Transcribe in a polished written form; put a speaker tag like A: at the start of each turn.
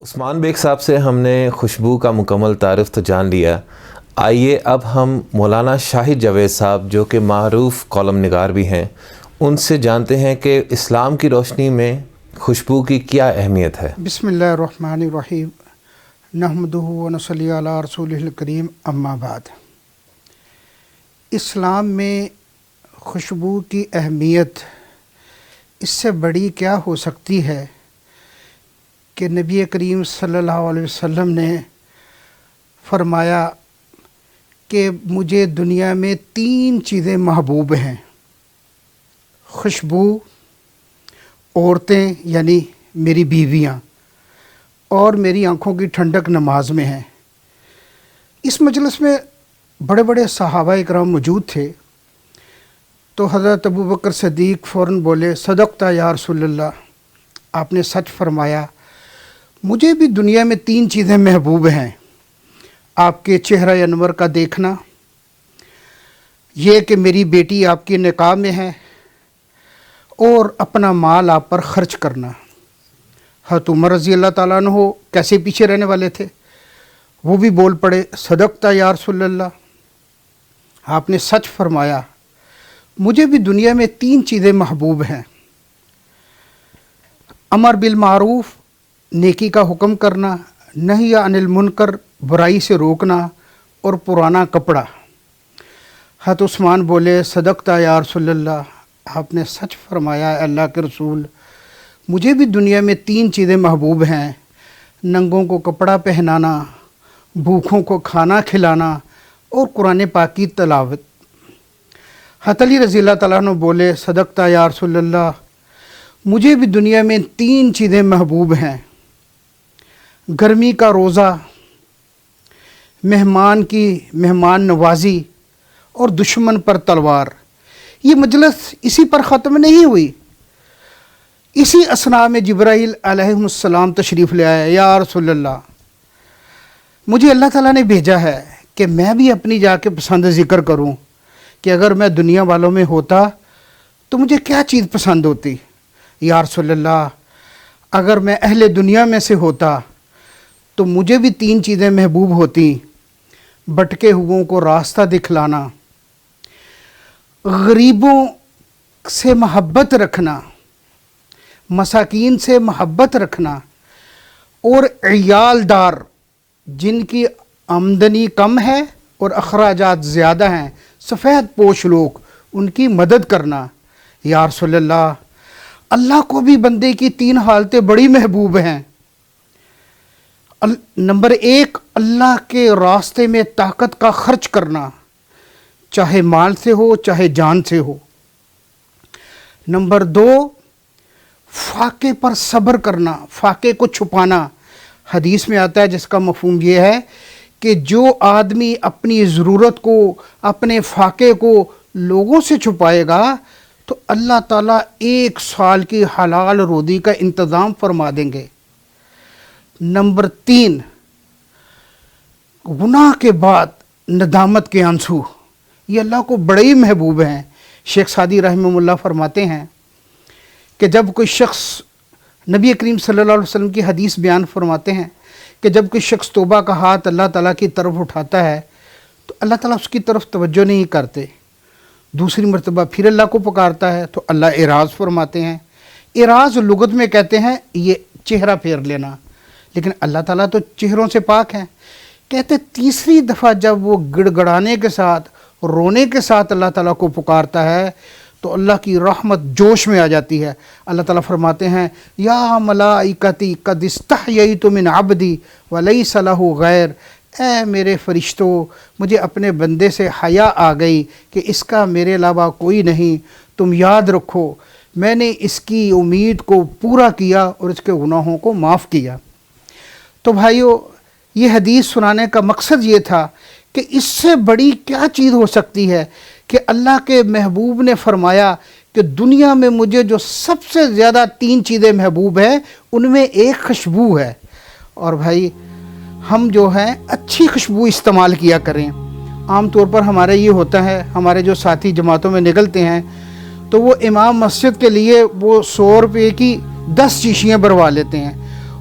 A: عثمان bag صاحب سے ہم نے خوشبو کا مکمل تعارف تو جان لیا. آئیے اب ہم مولانا شاہد جاوید صاحب جو کہ معروف کالم نگار بھی ہیں ان سے جانتے ہیں کہ اسلام کی روشنی میں خوشبو کی کیا اہمیت ہے.
B: بسم اللہ الرحمن الرحیم نحمدہ و نصلی علی رسولہ الکریم اما بعد. اسلام میں خوشبو کی اہمیت اس سے بڑی کیا ہو سکتی ہے کہ نبی کریم صلی اللہ علیہ وسلم نے فرمایا کہ مجھے دنیا میں 3 چیزیں محبوب ہیں: خوشبو، عورتیں یعنی میری بیویاں، اور میری آنکھوں کی ٹھنڈک نماز میں ہے. اس مجلس میں بڑے بڑے صحابہ اکرام موجود تھے تو حضرت ابوبکر صدیق فوراً بولے، صدقت یا رسول اللہ، آپ نے سچ فرمایا، مجھے بھی دنیا میں 3 چیزیں محبوب ہیں: آپ کے چہرہ انور کا دیکھنا، یہ کہ میری بیٹی آپ کی نکاح میں ہے، اور اپنا مال آپ پر خرچ کرنا. حضرت عمر رضی اللہ تعالیٰ عنہ کیسے پیچھے رہنے والے تھے، وہ بھی بول پڑے، صدقت یا رسول اللہ، آپ نے سچ فرمایا، مجھے بھی دنیا میں 3 چیزیں محبوب ہیں: امر بالمعروف، نیکی کا حکم کرنا، نہی عن المنکر، برائی سے روکنا، اور پرانا کپڑا. حضرت عثمان بولے، صدقت یا رسول اللہ، آپ نے سچ فرمایا اللہ کے رسول، مجھے بھی دنیا میں 3 چیزیں محبوب ہیں: ننگوں کو کپڑا پہنانا، بھوکھوں کو کھانا کھلانا، اور قرآن پاک کی تلاوت. حضرت علی رضی اللہ تعالیٰ عنہ بولے، صدقت یا رسول اللہ، مجھے بھی دنیا میں 3 چیزیں محبوب ہیں: گرمی کا روزہ، مہمان نوازی، اور دشمن پر تلوار. یہ مجلس اسی پر ختم نہیں ہوئی. اسی اثناء میں جبرائیل علیہ السلام تشریف لے آئے. یا رسول اللہ، مجھے اللہ تعالیٰ نے بھیجا ہے کہ میں بھی اپنی جا کے پسند ذکر کروں کہ اگر میں دنیا والوں میں ہوتا تو مجھے کیا چیز پسند ہوتی. یا رسول اللہ، اگر میں اہل دنیا میں سے ہوتا تو مجھے بھی 3 چیزیں محبوب ہوتی: بھٹکے ہوئوں کو راستہ دکھلانا، غریبوں سے محبت رکھنا، مساکین سے محبت رکھنا، اور عیال دار جن کی آمدنی کم ہے اور اخراجات زیادہ ہیں، سفید پوش لوگ، ان کی مدد کرنا. یا رسول اللہ، اللہ کو بھی بندے کی 3 حالتیں بڑی محبوب ہیں. نمبر 1، اللہ کے راستے میں طاقت کا خرچ کرنا، چاہے مال سے ہو چاہے جان سے ہو. نمبر 2، فاقے پر صبر کرنا، فاقے کو چھپانا. حدیث میں آتا ہے جس کا مفہوم یہ ہے کہ جو آدمی اپنی ضرورت کو، اپنے فاقے کو لوگوں سے چھپائے گا تو اللہ تعالیٰ 1 سال کی حلال روزی کا انتظام فرما دیں گے. نمبر 3، گناہ کے بعد ندامت کے آنسو. یہ اللہ کو بڑے ہی محبوب ہیں. شیخ سعدی رحمہ اللہ فرماتے ہیں کہ جب کوئی شخص، نبی کریم صلی اللہ علیہ وسلم کی حدیث بیان فرماتے ہیں کہ جب کوئی شخص توبہ کا ہاتھ اللہ تعالیٰ کی طرف اٹھاتا ہے تو اللہ تعالیٰ اس کی طرف توجہ نہیں کرتے. دوسری مرتبہ پھر اللہ کو پکارتا ہے تو اللہ اعراض فرماتے ہیں. اعراض لغت میں کہتے ہیں یہ چہرہ پھیر لینا، لیکن اللہ تعالیٰ تو چہروں سے پاک ہیں. کہتے تیسری دفعہ جب وہ گڑ گڑانے کے ساتھ، رونے کے ساتھ اللہ تعالیٰ کو پکارتا ہے تو اللہ کی رحمت جوش میں آ جاتی ہے. اللہ تعالیٰ فرماتے ہیں، یا ملائکتی قد استحییت من عبدی ولیس لہ غیر. اے میرے فرشتوں، مجھے اپنے بندے سے حیا آ گئی کہ اس کا میرے علاوہ کوئی نہیں. تم یاد رکھو میں نے اس کی امید کو پورا کیا اور اس کے گناہوں کو معاف کیا. تو بھائیو، یہ حدیث سنانے کا مقصد یہ تھا کہ اس سے بڑی کیا چیز ہو سکتی ہے کہ اللہ کے محبوب نے فرمایا کہ دنیا میں مجھے جو سب سے زیادہ 3 چیزیں محبوب ہیں ان میں ایک خوشبو ہے. اور بھائی، ہم جو ہیں اچھی خوشبو استعمال کیا کریں. عام طور پر ہمارے یہ ہوتا ہے، ہمارے جو ساتھی جماعتوں میں نکلتے ہیں تو وہ امام مسجد کے لیے وہ 100 روپے کی 10 شیشیاں بھروا لیتے ہیں